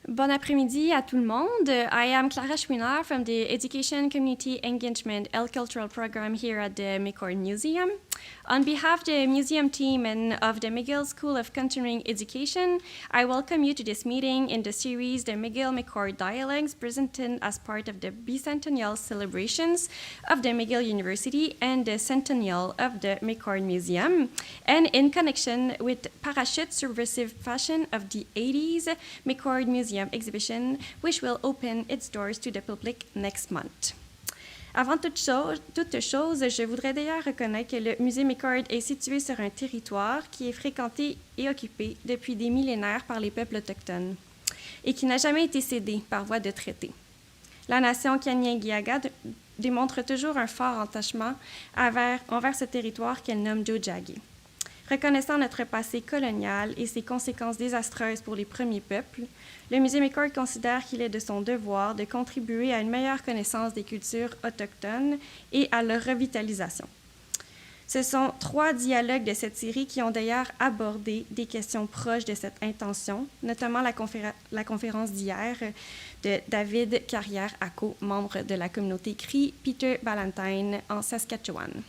Bon après-midi à tout le monde. I am Clara Schwiner from the Education Community Engagement and Cultural Program here at the McCord Museum. On behalf of the museum team and of the McGill School of Continuing Education, I welcome you to this meeting in the series The McGill-McCord Dialogues, presented as part of the bicentennial celebrations of the McGill University and the centennial of the McCord Museum, and in connection with Parachute Subversive Fashion of the 80s McCord Museum exhibition, which will open its doors to the public next month. Avant toute chose, je voudrais d'ailleurs reconnaître que le musée McCord est situé sur un territoire qui est fréquenté et occupé depuis des millénaires par les peuples autochtones et qui n'a jamais été cédé par voie de traité. La nation Kanien'kehá:ka démontre toujours un fort attachement envers ce territoire qu'elle nomme Tiohtià:ke. Reconnaissant notre passé colonial et ses conséquences désastreuses pour les premiers peuples, le musée McCord considère qu'il est de son devoir de contribuer à une meilleure connaissance des cultures autochtones et à leur revitalisation. Ce sont 3 dialogues de cette série qui ont d'ailleurs abordé des questions proches de cette intention, notamment la conférence d'hier de David Carrière-Acco, membre de la communauté Cree Peter Ballantyne en Saskatchewan.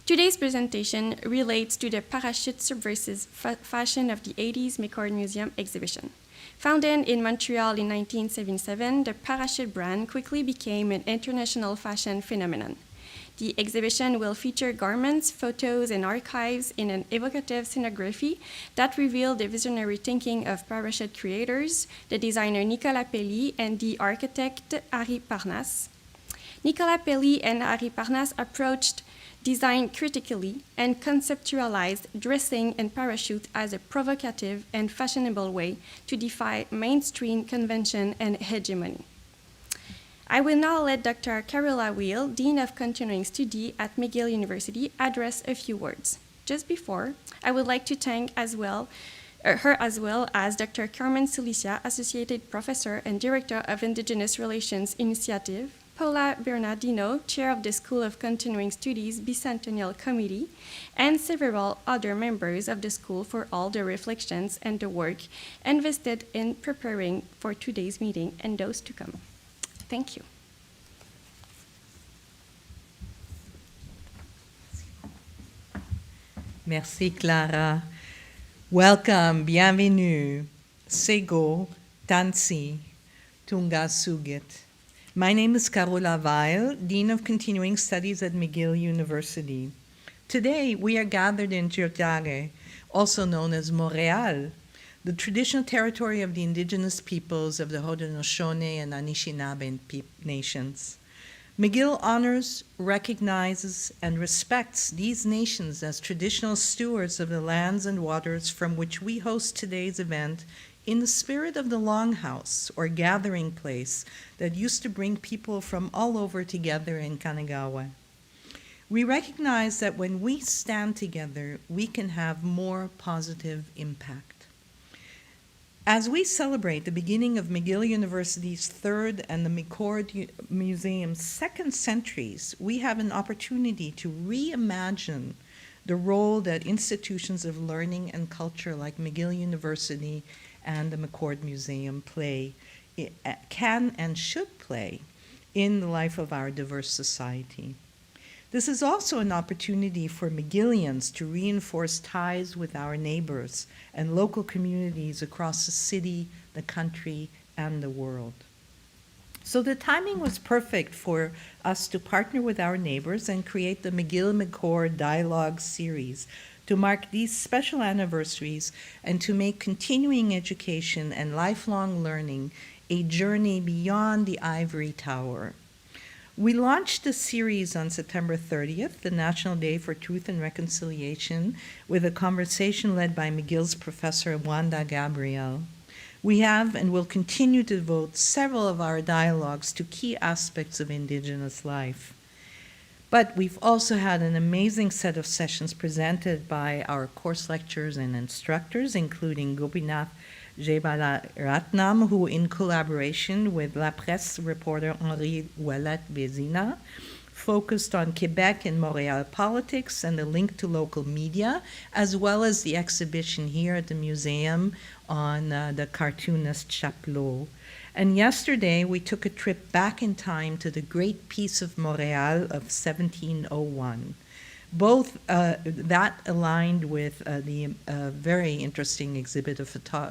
Today's presentation relates to the Parachute Subversive Fashion of the 80s McCord Museum exhibition. Founded in Montreal in 1977, the Parachute brand quickly became an international fashion phenomenon. The exhibition will feature garments, photos, and archives in an evocative scenography that reveal the visionary thinking of Parachute creators, the designer Nicolas Pelly and the architect Harry Parnasse. Nicolas Pelly and Harry Parnasse approached design critically and conceptualized dressing and parachute as a provocative and fashionable way to defy mainstream convention and hegemony. I will now let Dr. Carola Wheel, Dean of Continuing Study at McGill University, address a few words. Just before, I would like to thank her as well as Dr. Carmen Cilicia, Associated Professor and Director of Indigenous Relations Initiative, Paula Bernardino, Chair of the School of Continuing Studies Bicentennial Committee, and several other members of the school for all the reflections and the work invested in preparing for today's meeting and those to come. Thank you. Merci Clara. Welcome, bienvenue, Sego, Tansi, Tunga Sugit. My name is Carola Weil, Dean of Continuing Studies at McGill University. Today, we are gathered in Tiohtià:ke, also known as Montreal, the traditional territory of the indigenous peoples of the Haudenosaunee and Anishinaabe nations. McGill honors, recognizes, and respects these nations as traditional stewards of the lands and waters from which we host today's event in the spirit of the Longhouse, or gathering place, that used to bring people from all over together in Kanagawa. We recognize that when we stand together, we can have more positive impact. As we celebrate the beginning of McGill University's 3rd and the McCord Museum's 2nd centuries, we have an opportunity to reimagine the role that institutions of learning and culture like McGill University and the McCord Museum can and should play in the life of our diverse society. This is also an opportunity for McGillians to reinforce ties with our neighbors and local communities across the city, the country, and the world. So the timing was perfect for us to partner with our neighbors and create the McGill-McCord Dialogue series to mark these special anniversaries and to make continuing education and lifelong learning a journey beyond the ivory tower. We launched the series on September 30th, the National Day for Truth and Reconciliation, with a conversation led by McGill's professor Wanda Gabriel. We have and will continue to devote several of our dialogues to key aspects of Indigenous life. But we've also had an amazing set of sessions presented by our course lecturers and instructors, including Gopinath Jebalaratnam, who in collaboration with La Presse reporter Henri Ouellet-Vézina focused on Quebec and Montreal politics and the link to local media, as well as the exhibition here at the museum on the cartoonist Chapelot. And yesterday, we took a trip back in time to the Great Peace of Montreal of 1701. Both that aligned with the very interesting exhibit of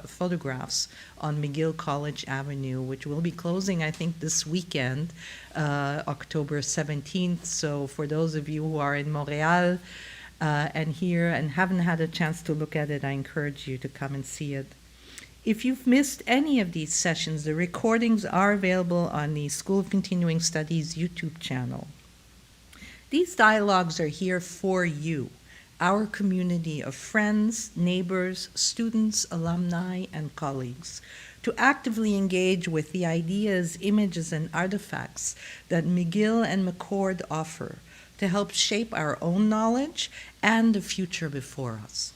photographs on McGill College Avenue, which will be closing, I think, this weekend, October 17th. So for those of you who are in Montreal and here and haven't had a chance to look at it, I encourage you to come and see it. If you've missed any of these sessions, the recordings are available on the School of Continuing Studies YouTube channel. These dialogues are here for you, our community of friends, neighbors, students, alumni, and colleagues, to actively engage with the ideas, images, and artifacts that McGill and McCord offer to help shape our own knowledge and the future before us.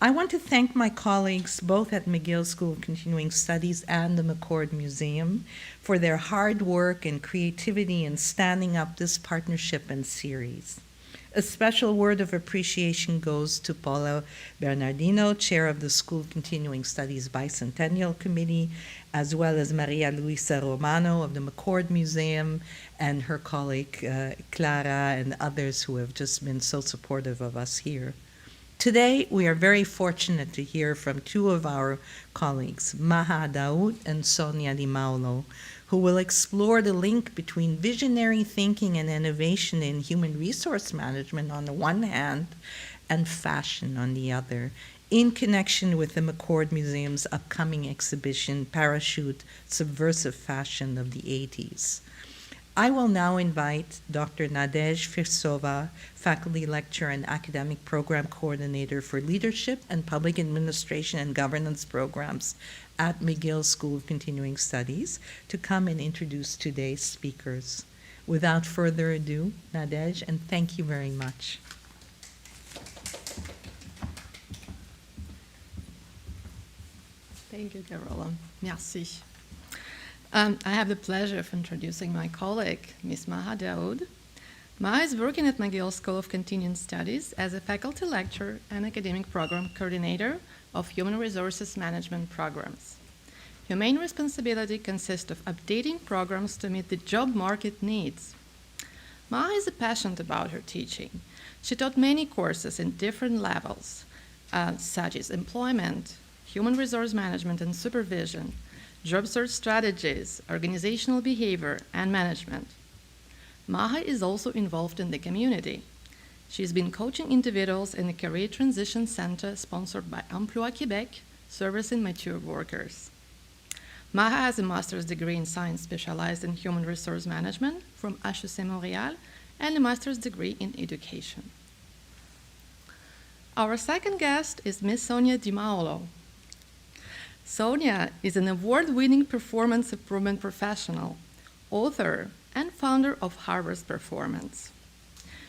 I want to thank my colleagues both at McGill School of Continuing Studies and the McCord Museum for their hard work and creativity in standing up this partnership and series. A special word of appreciation goes to Paula Bernardino, chair of the School of Continuing Studies Bicentennial Committee, as well as Maria Luisa Romano of the McCord Museum and her colleague Clara and others who have just been so supportive of us here. Today, we are very fortunate to hear from two of our colleagues, Maha Daoud and Sonia di Maulo, who will explore the link between visionary thinking and innovation in human resource management on the one hand and fashion on the other, in connection with the McCord Museum's upcoming exhibition, Parachute, Subversive Fashion of the 80s. I will now invite Dr. Nadej Firsova, faculty lecturer and academic program coordinator for leadership and public administration and governance programs at McGill School of Continuing Studies, to come and introduce today's speakers. Without further ado, Nadej, and thank you very much. Thank you, Carola. Merci. I have the pleasure of introducing my colleague, Ms. Maha Daoud. Maha is working at McGill School of Continuing Studies as a faculty lecturer and academic program coordinator of human resources management programs. Her main responsibility consists of updating programs to meet the job market needs. Maha is passionate about her teaching. She taught many courses in different levels, such as employment, human resource management and supervision, job search strategies, organizational behavior, and management. Maha is also involved in the community. She's been coaching individuals in a career transition center sponsored by Emploi Québec, servicing mature workers. Maha has a master's degree in science specialized in human resource management from HEC Montreal and a master's degree in education. Our second guest is Ms. Sonia di Maulo. Sonia is an award-winning performance improvement professional, author, and founder of Harvest Performance.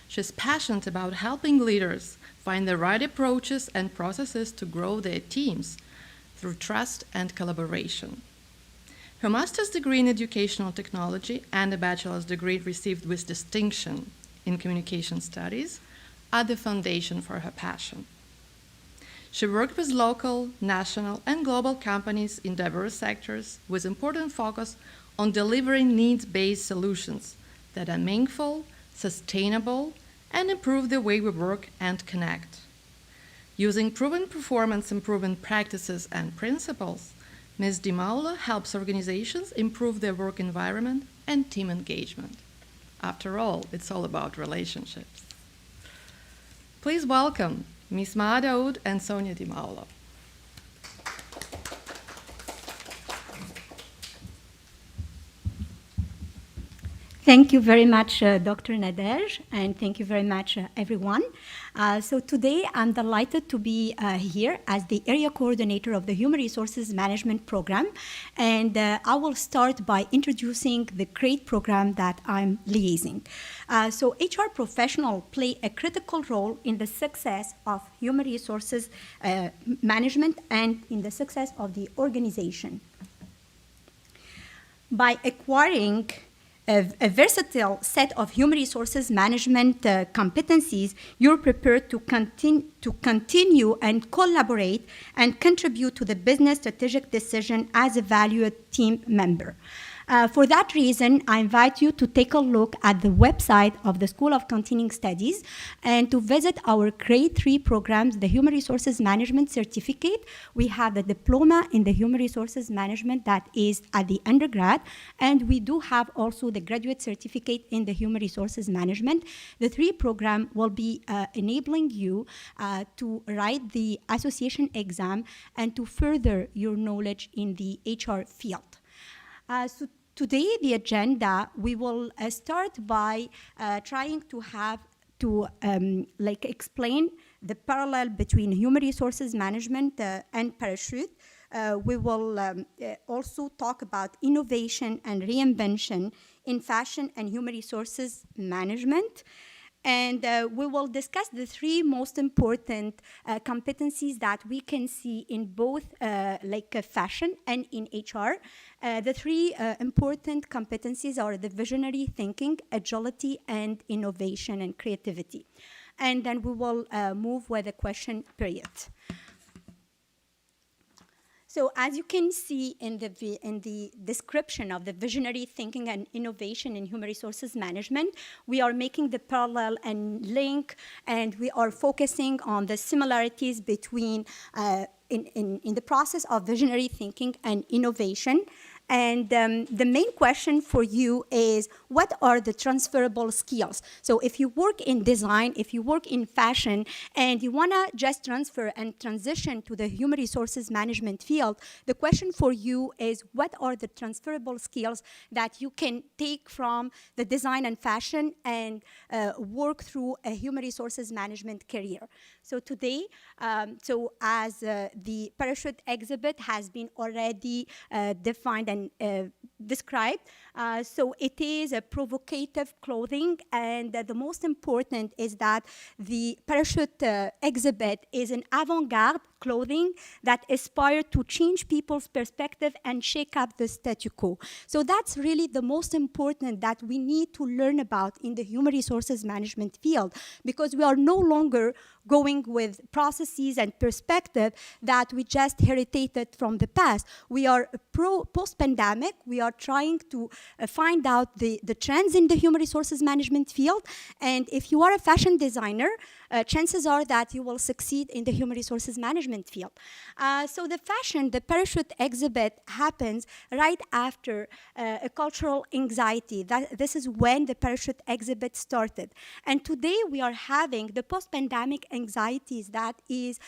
She's passionate about helping leaders find the right approaches and processes to grow their teams through trust and collaboration. Her master's degree in educational technology and a bachelor's degree received with distinction in communication studies are the foundation for her passion. She worked with local, national, and global companies in diverse sectors with important focus on delivering needs-based solutions that are meaningful, sustainable, and improve the way we work and connect. Using proven performance improvement practices and principles, Ms. Di Maulo helps organizations improve their work environment and team engagement. After all, it's all about relationships. Please welcome Ms. Maha Daoud and Sonia di Maulo. Thank you very much, Dr. Nadej, and thank you very much, everyone. So today, I'm delighted to be here as the area coordinator of the Human Resources Management Program, and I will start by introducing the great program that I'm liaising. So HR professionals play a critical role in the success of human resources management and in the success of the organization. By acquiring a versatile set of human resources management competencies, you're prepared to continue and collaborate and contribute to the business strategic decision as a valued team member. For that reason, I invite you to take a look at the website of the School of Continuing Studies and to visit our Grade 3 programs, the Human Resources Management Certificate. We have the Diploma in the Human Resources Management that is at the undergrad, and we do have also the Graduate Certificate in the Human Resources Management. The 3 program will be enabling you to write the association exam and to further your knowledge in the HR field. So today, the agenda, we will start by trying to explain the parallel between human resources management and parachute. We will also talk about innovation and reinvention in fashion and human resources management. And we will discuss the 3 most important competencies that we can see in both fashion and in HR. The 3 important competencies are the visionary thinking, agility, and innovation and creativity. And then we will move with the question period. So as you can see in the description of the visionary thinking and innovation in human resources management, we are making the parallel and link, and we are focusing on the similarities between in the process of visionary thinking and innovation. And the main question for you is, what are the transferable skills? So if you work in design, if you work in fashion, and you want to just transfer and transition to the human resources management field, the question for you is, what are the transferable skills that you can take from the design and fashion and work through a human resources management career? So today, as the parachute exhibit has been already defined and described, so it is a provocative clothing, and the most important is that the parachute exhibit is an avant-garde clothing that aspire to change people's perspective and shake up the statu quo. So that's really the most important that we need to learn about in the human resources management field, because we are no longer going with processes and perspective that we just inherited from the past. We are post-pandemic. We are trying to find out the trends in the human resources management field. And if you are a fashion designer, chances are that you will succeed in the human resources management field. So the parachute exhibit happens right after a cultural anxiety. This is when the parachute exhibit started. And today we are having the post-pandemic anxieties that is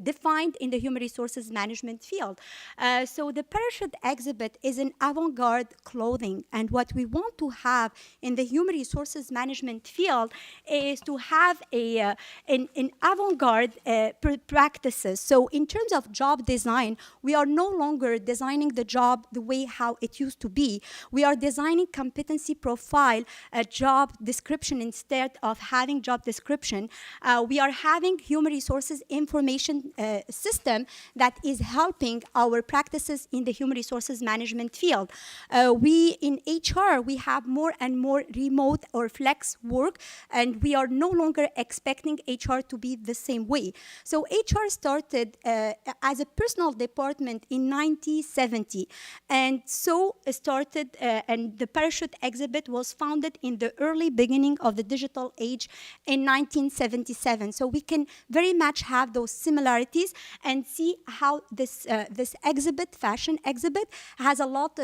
defined in the human resources management field. So the parachute exhibit is an avant-garde clothing. And what we want to have in the human resources management field is to have an avant-garde practices. So in terms of job design, we are no longer designing the job the way how it used to be. We are designing competency profile, a job description instead of having job description. We are having human resources information system that is helping our practices in the human resources management field. We in HR, we have more and more remote or flex work, and we are no longer expecting HR to be the same way. So HR started as a personal department in 1970, and so started, and the parachute exhibit was founded in the early beginning of the digital age in 1977. So we can very much have those similarities and see how this exhibit, fashion exhibit, has a lot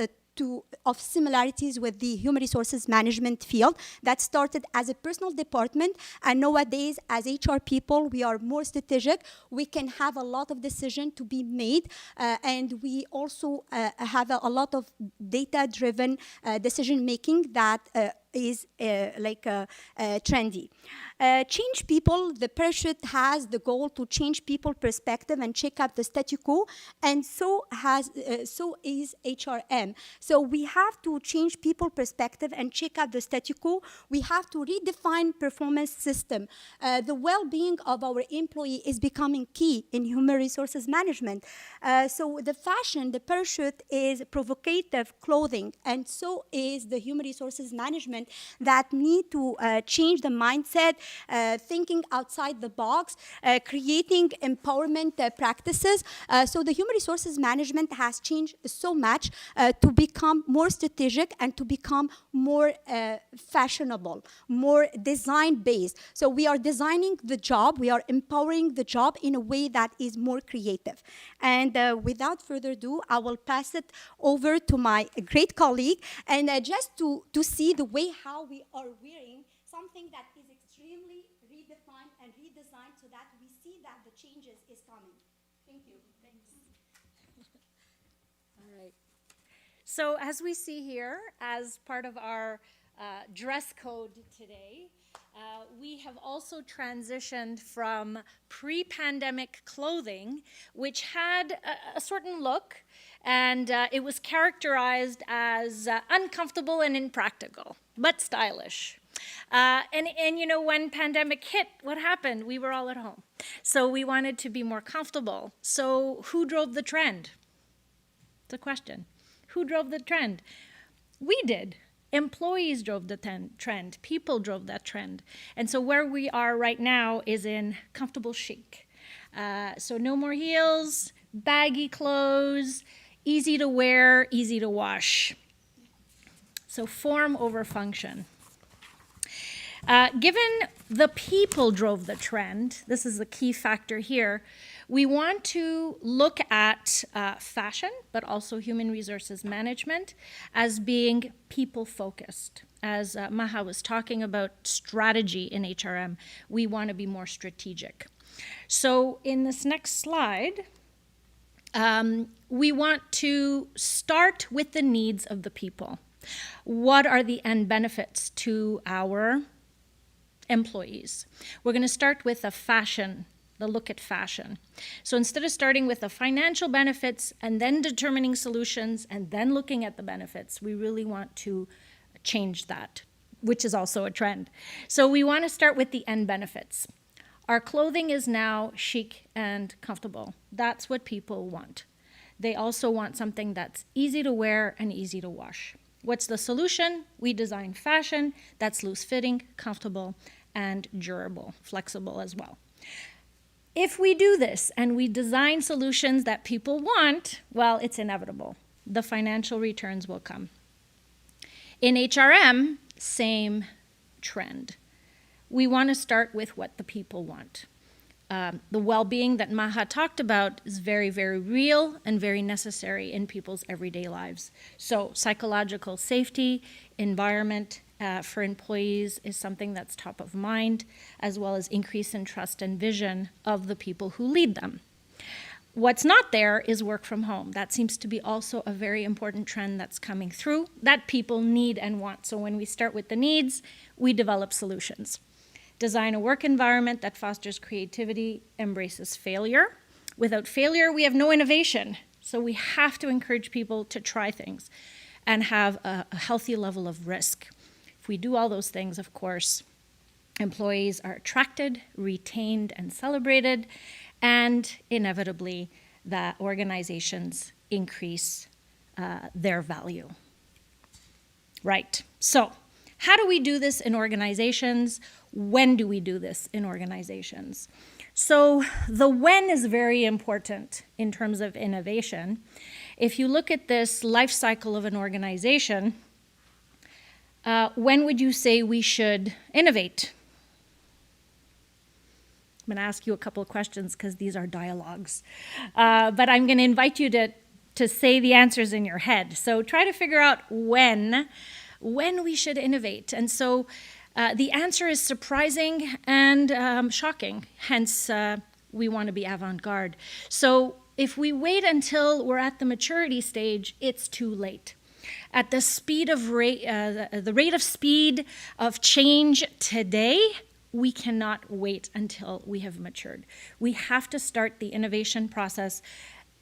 of similarities with the human resources management field that started as a personal department, and nowadays as HR people we are more strategic. We can have a lot of decision to be made, and we also have a lot of data-driven decision making that is trendy. Change people, the parachute has the goal to change people perspective and shake up the statu quo, and so is HRM. So we have to change people perspective and shake up the statu quo. We have to redefine performance system. The well-being of our employee is becoming key in human resources management. So the fashion, the parachute is provocative clothing, and so is the human resources management that need to change the mindset, thinking outside the box, creating empowerment practices. So the human resources management has changed so much to become more strategic and to become more fashionable, more design-based. So we are designing the job, we are empowering the job in a way that is more creative. And without further ado, I will pass it over to my great colleague, and just to see the way how we are wearing something that is extremely redefined and redesigned so that we see that the changes is coming. Thank you. Thanks. All right. So as we see here, as part of our dress code today, we have also transitioned from pre-pandemic clothing, which had a certain look, and it was characterized as uncomfortable and impractical, but stylish. And you know, when pandemic hit, what happened? We were all at home. So we wanted to be more comfortable. So who drove the trend? It's a question. Who drove the trend? We did. Employees drove the trend. People drove that trend. And so where we are right now is in comfortable chic. So no more heels, baggy clothes, easy to wear, easy to wash. So form over function. Given the people drove the trend, this is the key factor here, we want to look at fashion, but also human resources management as being people-focused. As Maha was talking about strategy in HRM, we want to be more strategic. So in this next slide, we want to start with the needs of the people. What are the end benefits to our employees? We're going to start with the look at fashion. So instead of starting with the financial benefits and then determining solutions and then looking at the benefits, we really want to change that, which is also a trend. So we want to start with the end benefits. Our clothing is now chic and comfortable. That's what people want. They also want something that's easy to wear and easy to wash. What's the solution? We design fashion that's loose-fitting, comfortable, and durable, flexible as well. If we do this and we design solutions that people want, well, it's inevitable. The financial returns will come. In HRM, same trend. We want to start with what the people want. The well-being that Maha talked about is very, very real and very necessary in people's everyday lives. So psychological safety, environment for employees is something that's top of mind, as well as increase in trust and vision of the people who lead them. What's not there is work from home. That seems to be also a very important trend that's coming through that people need and want. So when we start with the needs, we develop solutions. Design a work environment that fosters creativity, embraces failure. Without failure, we have no innovation. So we have to encourage people to try things and have a healthy level of risk. If we do all those things, of course, employees are attracted, retained, and celebrated, and inevitably, the organizations increase their value. Right, so how do we do this in organizations? When do we do this in organizations? So the when is very important in terms of innovation. If you look at this life cycle of an organization, when would you say we should innovate? I'm going to ask you a couple of questions because these are dialogues. But I'm going to invite you to say the answers in your head. So try to figure out when we should innovate. And so the answer is surprising and shocking. Hence, we want to be avant-garde. So if we wait until we're at the maturity stage, it's too late. at the speed of the rate of speed of change today, we cannot wait until we have matured. We have to start the innovation process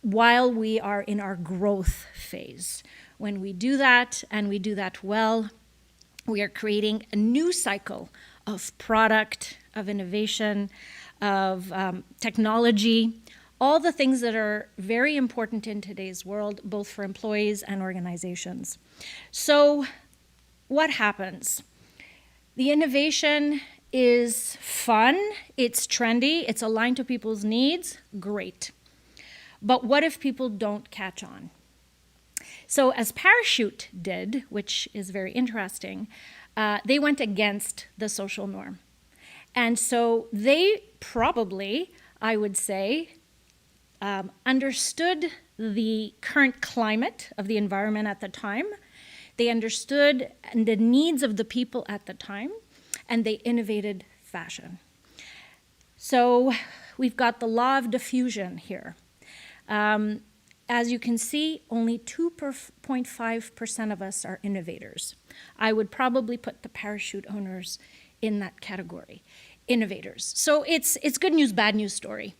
while we are in our growth phase. When we do that, and we do that well, we are creating a new cycle of product, of innovation, of technology, all the things that are very important in today's world, both for employees and organizations. So what happens? The innovation is fun, it's trendy, it's aligned to people's needs, great. But what if people don't catch on? So as Parachute did, which is very interesting, they went against the social norm. And so they probably, I would say, understood the current climate of the environment at the time. They understood the needs of the people at the time, and they innovated fashion. So we've got the law of diffusion here. As you can see, only 2.5% of us are innovators. I would probably put the Parachute owners in that category, innovators. So it's good news, bad news story.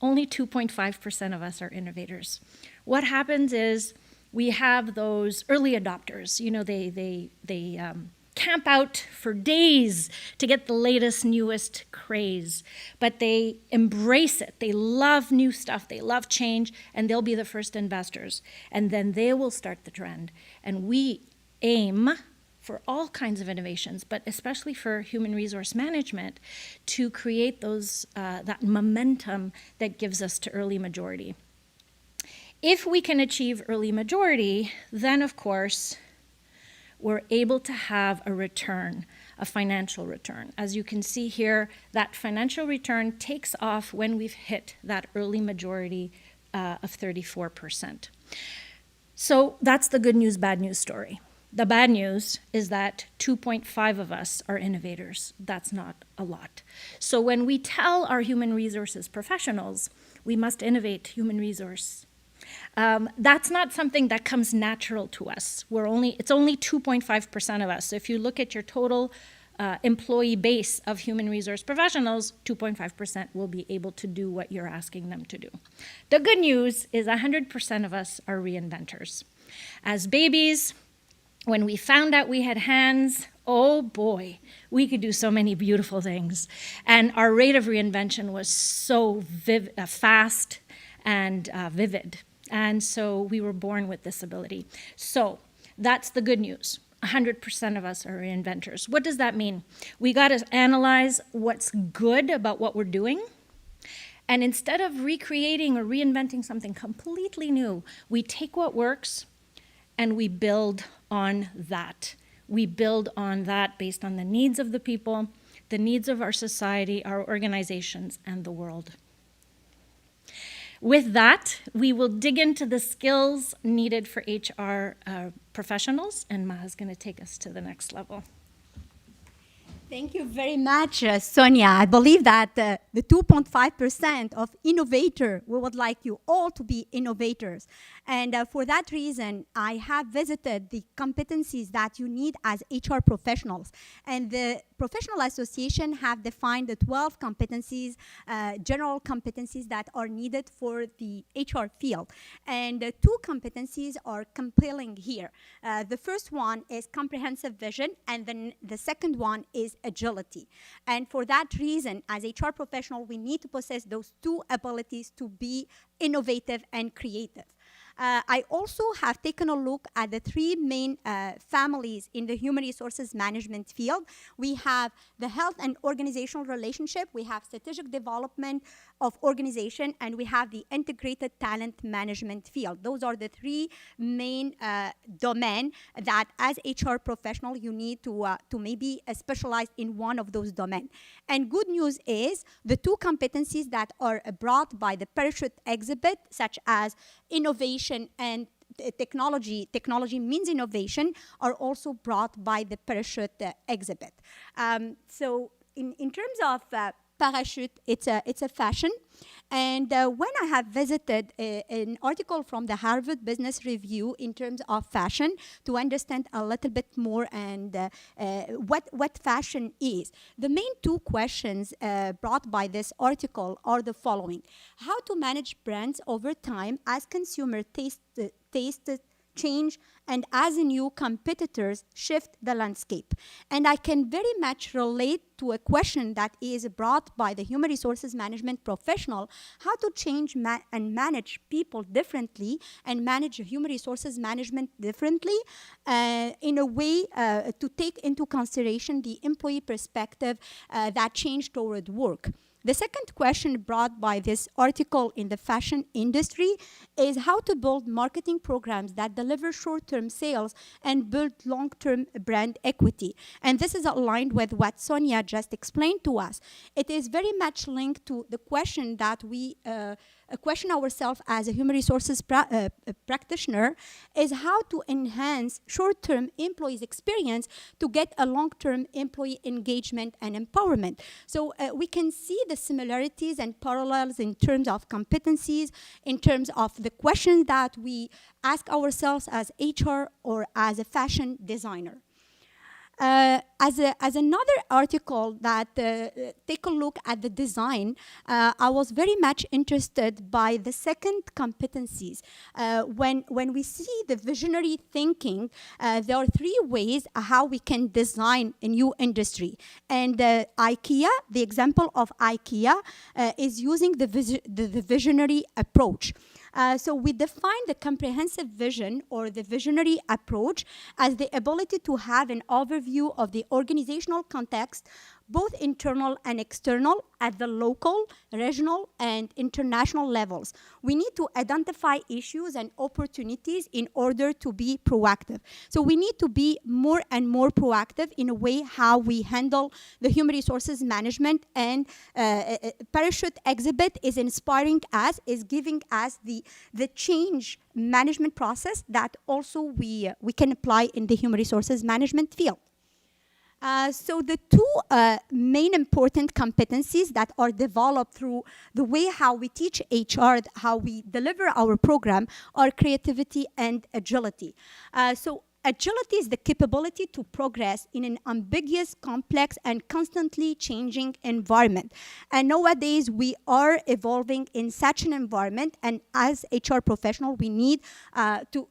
Only 2.5% of us are innovators. What happens is we have those early adopters. You know, they camp out for days to get the latest, newest craze, but they embrace it. They love new stuff, they love change, and they'll be the first investors. And then they will start the trend. And we aim for all kinds of innovations, but especially for human resource management, to create those that momentum that gives us to early majority. If we can achieve early majority, then of course, we're able to have a return, a financial return. As you can see here, that financial return takes off when we've hit that early majority of 34%. So that's the good news, bad news story. The bad news is that 2.5 of us are innovators. That's not a lot. So when we tell our human resources professionals, we must innovate human resource, that's not something that comes natural to us. It's only 2.5% of us. So if you look at your total employee base of human resource professionals, 2.5% will be able to do what you're asking them to do. The good news is 100% of us are reinventors. As babies, when we found out we had hands, oh boy, we could do so many beautiful things. And our rate of reinvention was so fast and vivid. And so we were born with this ability. So that's the good news. 100% of us are inventors. What does that mean? We got to analyze what's good about what we're doing. And instead of recreating or reinventing something completely new, we take what works and we build on that. We build on that based on the needs of the people, the needs of our society, our organizations, and the world. With that, we will dig into the skills needed for HR professionals, and Maha's going to take us to the next level. Thank you very much, Sonia. I believe that the 2.5% of innovator, we would like you all to be innovators. And for that reason, I have visited the competencies that you need as HR professionals. And the Professional Association have defined the 12 competencies, general competencies that are needed for the HR field. And two competencies are compelling here. The first one is comprehensive vision, and then the second one is agility. And for that reason, as HR professional, we need to possess those two abilities to be innovative and creative. I also have taken a look at the three main families in the human resources management field. We have the health and organizational relationship, we have strategic development of organization, and we have the integrated talent management field. Those are the three main domains that as HR professional you need to maybe specialize in one of those domains. And good news is the two competencies that are brought by the Parachute exhibit, such as innovation and technology means innovation, are also brought by the Parachute exhibit. So in terms of parachute, it's a fashion. And when I have visited an article from the Harvard Business Review in terms of fashion to understand a little bit more and what fashion is, the main two questions brought by this article are the following: how to manage brands over time as consumer taste change and as new competitors shift the landscape. And I can very much relate to a question that is brought by the human resources management professional: how to change and manage people differently and manage human resources management differently in a way to take into consideration the employee perspective that change toward work. The second question brought by this article in the fashion industry is how to build marketing programs that deliver short-term sales and build long-term brand equity. And this is aligned with what Sonia just explained to us. It is very much linked to the question that we question ourselves as a human resources practitioner, is how to enhance short-term employees' experience to get a long-term employee engagement and empowerment. So we can see the similarities and parallels in terms of competencies, in terms of the questions that we ask ourselves as HR or as a fashion designer. As another article that take a look at the design, I was very much interested by the second competencies. When we see the visionary thinking, there are three ways how we can design a new industry. And IKEA, the example of IKEA, is using the visionary approach. So we define the comprehensive vision or the visionary approach as the ability to have an overview of the organizational context, both internal and external, at the local, regional, and international levels. We need to identify issues and opportunities in order to be proactive. So we need to be more and more proactive in a way how we handle the human resources management, and Parachute exhibit is inspiring us, is giving us the change management process that also we can apply in the human resources management field. So the two main important competencies that are developed through the way how we teach HR, how we deliver our program, are creativity and agility. So agility is the capability to progress in an ambiguous, complex, and constantly changing environment. And nowadays, we are evolving in such an environment, and as HR professional, we need to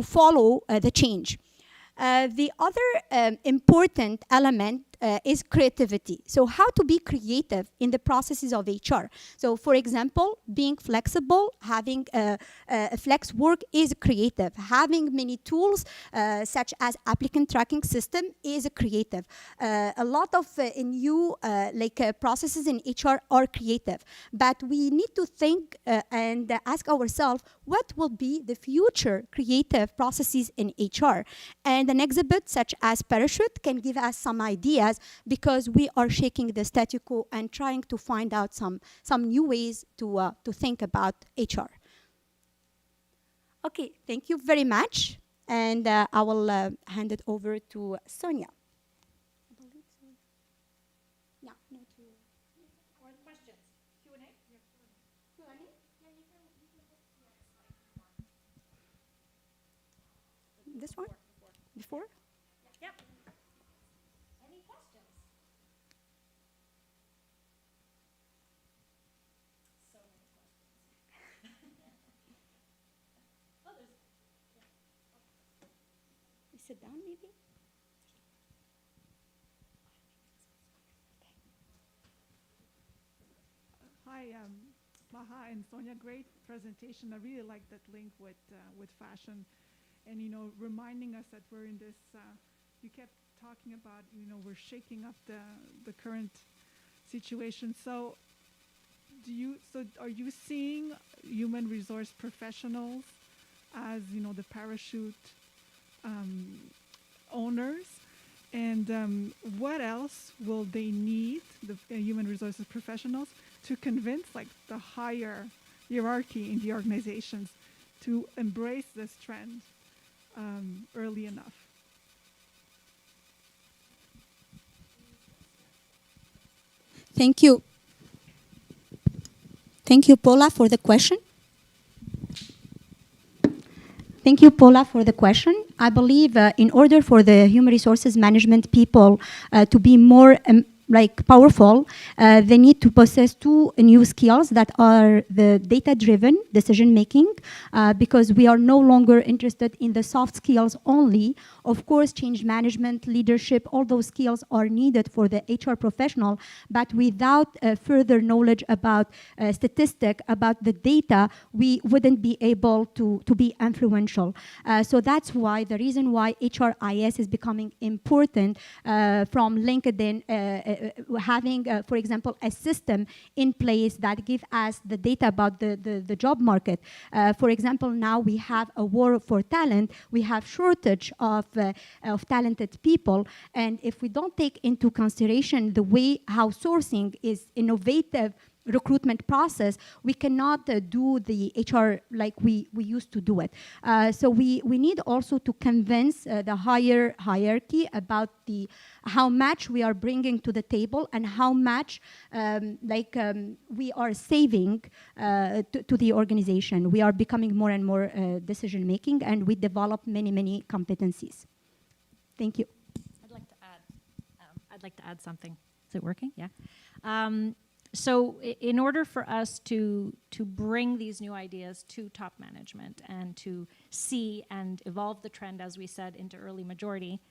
follow the change. The other important element is creativity. So how to be creative in the processes of HR. So for example, being flexible, having a flex work is creative. Having many tools such as applicant tracking system is creative. A lot of new processes in HR are creative. But we need to think and ask ourselves, what will be the future creative processes in HR? And an exhibit such as Parachute can give us some ideas, because we are shaking the status quo and trying to find out some new ways to think about HR. Okay, thank you very much. And I will hand it over to Sonia. Yeah, no, Or questions? Q&A? This one? Before? Yep. Any questions? So many questions. Oh, there's... You sit down, maybe? Hi, Maha and Sonia, great presentation. I really like that link with fashion, and reminding us that we're in this. You kept talking about we're shaking up the current situation. So, are you seeing human resource professionals as the parachute owners? And what else will they need, the human resources professionals, to convince the higher hierarchy in the organizations to embrace this trend early enough? Thank you. Thank you, Paula, for the question. Thank you, Paula, for the question. I believe in order for the human resources management people to be more powerful, they need to possess two new skills that are the data-driven decision-making, because we are no longer interested in the soft skills only. Of course, change management, leadership, all those skills are needed for the HR professional, but without further knowledge about statistic, about the data, we wouldn't be able to be influential. So that's why, the reason why HRIS is becoming important from LinkedIn, having, for example, a system in place that gives us the data about the job market. For example, now we have a war for talent. We have shortage of talented people. And if we don't take into consideration the way how sourcing is innovative recruitment process, we cannot do the HR like we used to do it. So we need also to convince the higher hierarchy about how much we are bringing to the table and how much we are saving to the organization. We are becoming more and more decision making, and we develop many competencies. Thank you. I'd like to add something. Is it working? Yeah. So in order for us to bring these new ideas to top management and to see and evolve the trend, as we said, into early majority,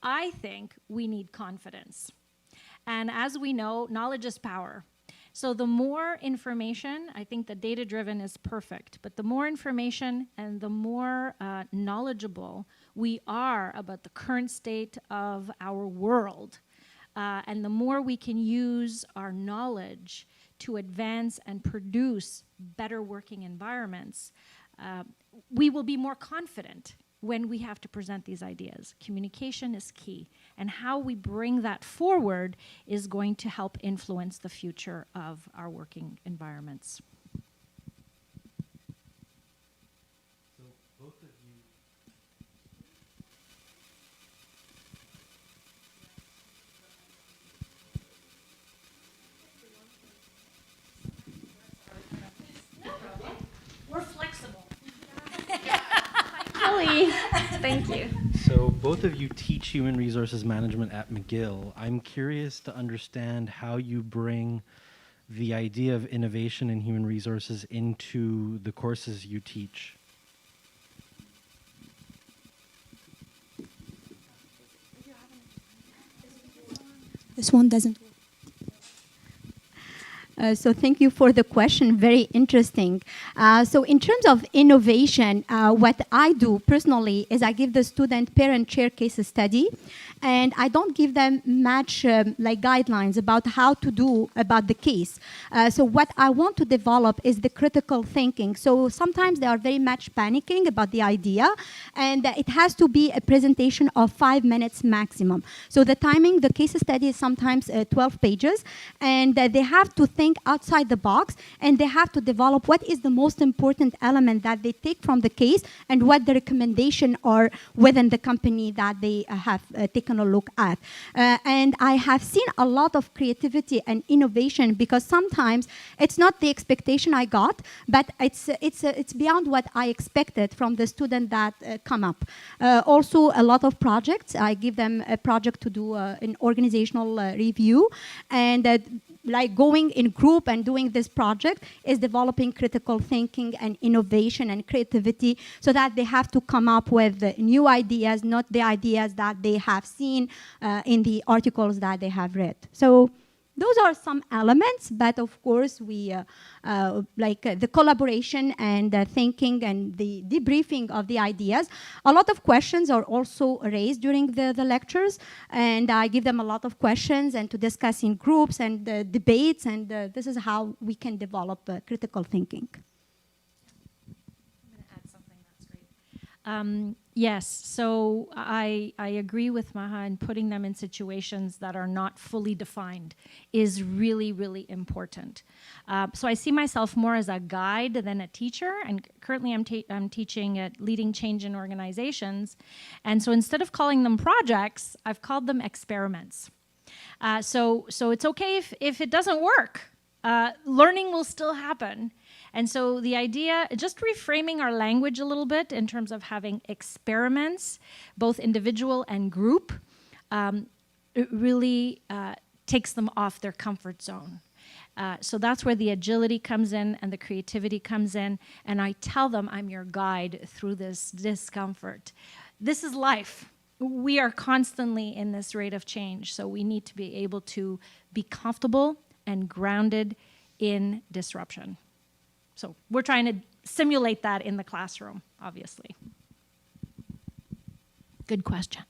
I think we need confidence. And as we know, knowledge is power. So the more information, I think the data-driven is perfect, but the more information and the more knowledgeable we are about the current state of our world, and the more we can use our knowledge to advance and produce better working environments, we will be more confident when we have to present these ideas. Communication is key, and how we bring that forward is going to help influence the future of our working environments. So both of you We're flexible. Thank you. So both of you teach human resources management at McGill. I'm curious to understand how you bring the idea of innovation in human resources into the courses you teach. This one doesn't work. So thank you for the question, very interesting. So in terms of innovation, what I do personally is I give the student parent-chair case study, and I don't give them much guidelines about how to do about the case. So what I want to develop is the critical thinking. So sometimes they are very much panicking about the idea, and it has to be a presentation of 5 minutes maximum. So the timing, the case study is sometimes 12 pages, and they have to think outside the box, and they have to develop what is the most important element that they take from the case and what the recommendation are within the company that they have taken a look at. And I have seen a lot of creativity and innovation, because sometimes it's not the expectation I got, but it's beyond what I expected from the student that come up. Also, a lot of projects. I give them a project to do an organizational review, and like going in group and doing this project is developing critical thinking and innovation and creativity, so that they have to come up with new ideas, not the ideas that they have seen in the articles that they have read. So those are some elements, but of course we the collaboration and thinking and the debriefing of the ideas. A lot of questions are also raised during the lectures, and I give them a lot of questions and to discuss in groups and debates, and this is how we can develop critical thinking. I'm going to add something that's great. Yes, so I agree with Maha, in putting them in situations that are not fully defined is really, really important. So I see myself more as a guide than a teacher, and currently I'm teaching at Leading Change in Organizations. And so instead of calling them projects, I've called them experiments. So it's okay if it doesn't work. Learning will still happen. And so the idea, just reframing our language a little bit in terms of having experiments, both individual and group, it really takes them off their comfort zone. So that's where the agility comes in and the creativity comes in. And I tell them I'm your guide through this discomfort. This is life. We are constantly in this rate of change. So we need to be able to be comfortable and grounded in disruption. So we're trying to simulate that in the classroom, obviously. Good question.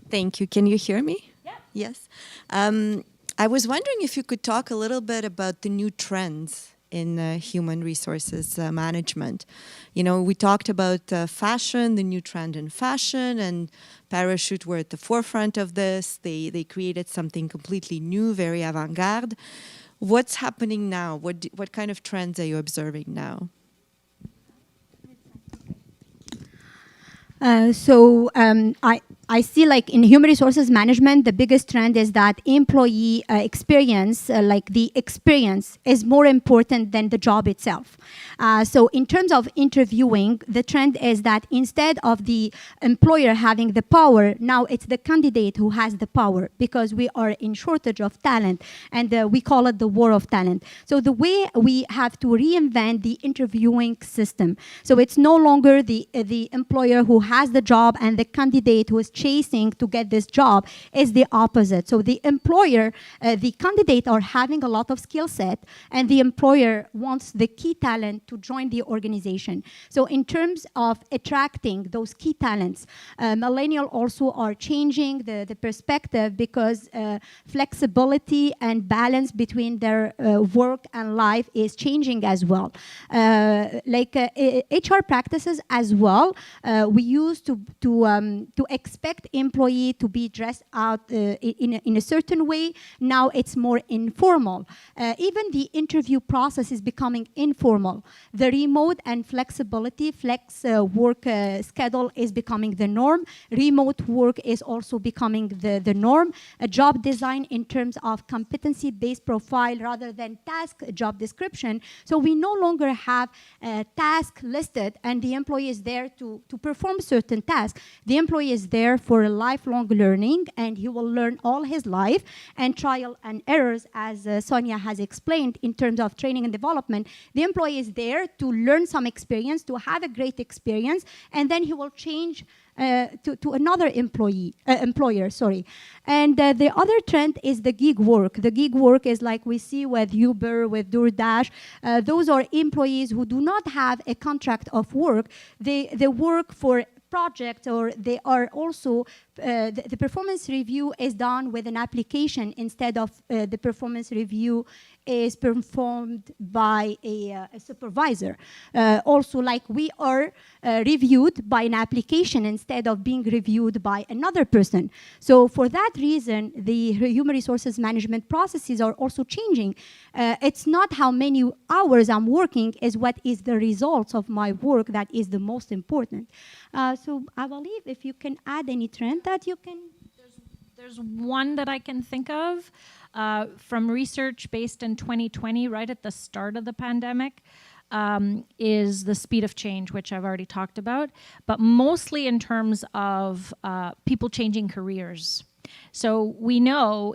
Thank you. Can you hear me? Yeah. Yes. I was wondering if you could talk a little bit about the new trends in human resources management. You know, we talked about fashion, the new trend in fashion, and Parachute were at the forefront of this. They created something completely new, very avant-garde. What's happening now? What kind of trends are you observing now? I see, like, in human resources management, the biggest trend is that employee experience, like the experience, is more important than the job itself. So in terms of interviewing, the trend is that instead of the employer having the power, now it's the candidate who has the power, because we are in shortage of talent, and we call it the war of talent. So the way we have to reinvent the interviewing system. So it's no longer the employer who has the job and the candidate who is chasing to get this job. Is the opposite. So the employer, the candidate are having a lot of skill set, and the employer wants the key talent to join the organization. So in terms of attracting those key talents, millennials also are changing the perspective, because flexibility and balance between their work and life is changing as well. HR practices as well, we used to expect employee to be dressed out in a certain way. Now it's more informal. Even the interview process is becoming informal. The remote and flexibility, work schedule is becoming the norm. Remote work is also becoming the norm. A job design in terms of competency-based profile rather than task job description. So we no longer have a task listed and the employee is there to perform certain tasks. The employee is there for a lifelong learning, and he will learn all his life, and trial and errors, as Sonia has explained, in terms of training and development. The employee is there to learn some experience, to have a great experience, and then he will change to another employer. And the other trend is the gig work. The gig work is like we see with Uber, with DoorDash. Those are employees who do not have a contract of work. They work for project, or they are also, the performance review is done with an application instead of the performance review is performed by a supervisor. Also, like, we are reviewed by an application instead of being reviewed by another person. So for that reason, the human resources management processes are also changing. It's not how many hours I'm working, is what is the results of my work that is the most important. So I believe if you can add any trend that you can. There's one that I can think of from research based in 2020, right at the start of the pandemic, is the speed of change, which I've already talked about, but mostly in terms of people changing careers. So we know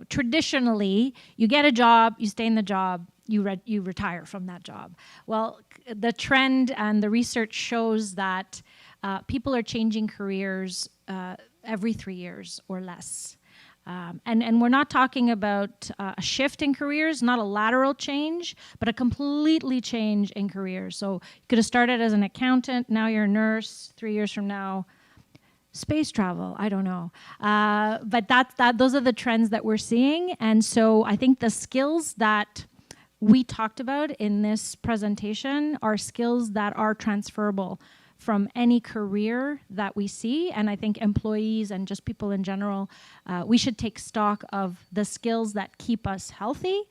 traditionally, you get a job, you stay in the job, you retire from that job. Well, the trend and the research shows that people are changing careers every 3 years or less. And we're not talking about a shift in careers, not a lateral change, but a completely change in careers. So you could have started as an accountant, now you're a nurse, 3 years from now, space travel, I don't know. But those are the trends that we're seeing. And so I think the skills that we talked about in this presentation are skills that are transferable from any career that we see. And I think employees and just people in general, we should take stock of the skills that keep us healthy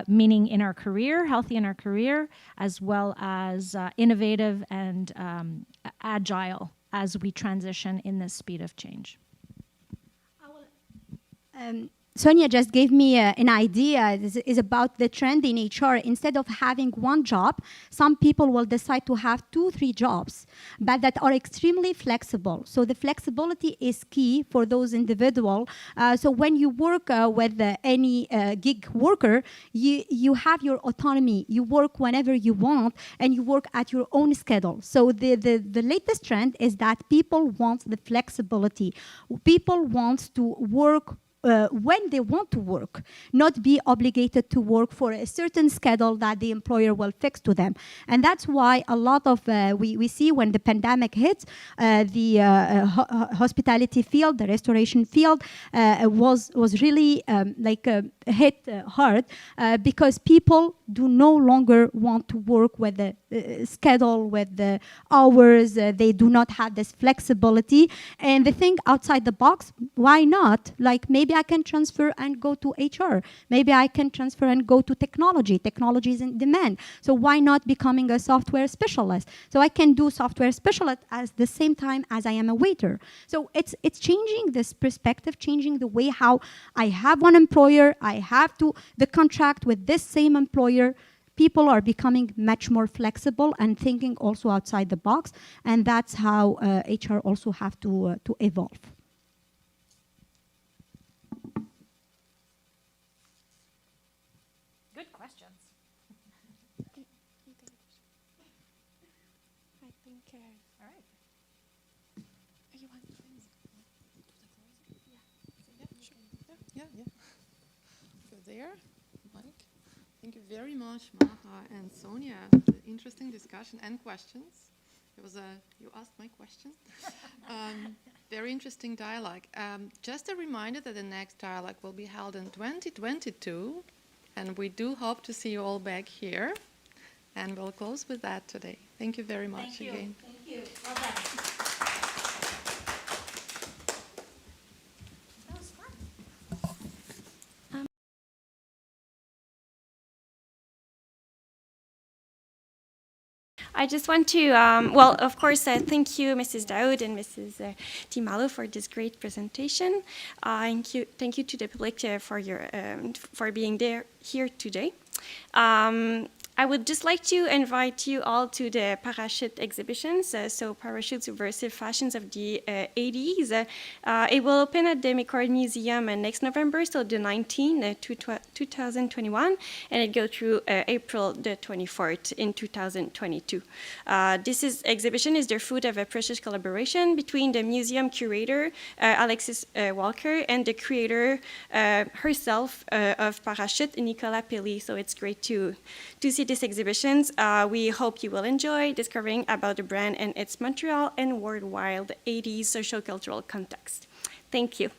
meaning in our career, healthy in our career, as well as innovative and agile as we transition in this speed of change. Sonia just gave me an idea. This is about the trend in HR. Instead of having one job, some people will decide to have 2-3 jobs, but that are extremely flexible. So the flexibility is key for those individuals. So when you work with any gig worker, you have your autonomy. You work whenever you want, and you work at your own schedule. So the latest trend is that people want the flexibility. People want to work when they want to work, not be obligated to work for a certain schedule that the employer will fix to them. And that's why a lot of, we see when the pandemic hits, the hospitality field, the restoration field was really hit hard because people do no longer want to work with the schedule, with the hours. They do not have this flexibility. And they think outside the box, why not? Like, maybe I can transfer and go to HR. Maybe I can transfer and go to technology. Technology is in demand. So why not becoming a software specialist? So I can do software specialist at the same time as I am a waiter. So it's changing this perspective, changing the way how I have one employer, I have the contract with this same employer. People are becoming much more flexible and thinking also outside the box, and that's how HR also have to evolve. Good questions. I think. All right. You want to Yeah. Go there, Mike. Thank you very much, Maha and Sonia. Interesting discussion and questions. It was you asked my question. Very interesting dialogue. Just a reminder that the next dialogue will be held in 2022, and we do hope to see you all back here. And we'll close with that today. Thank you very much again. Thank you. Well done. I just want to, well, of course, thank you, Mrs. Daoud and Mrs. Maulo, for this great presentation. Thank you to the public for being here today. I would just like to invite you all to the parachute exhibitions, so Parachute Subversive Fashions of the 80s. It will open at the McCord Museum next November, so the 19th, 2021, and it goes through April the 24th in 2022. This exhibition is the fruit of a precious collaboration between the museum curator, Alexis Walker, and the creator herself of Parachute, Nicolas Pelly. So it's great to see these exhibitions. We hope you will enjoy discovering about the brand and its Montreal and worldwide 80s social cultural context. Thank you.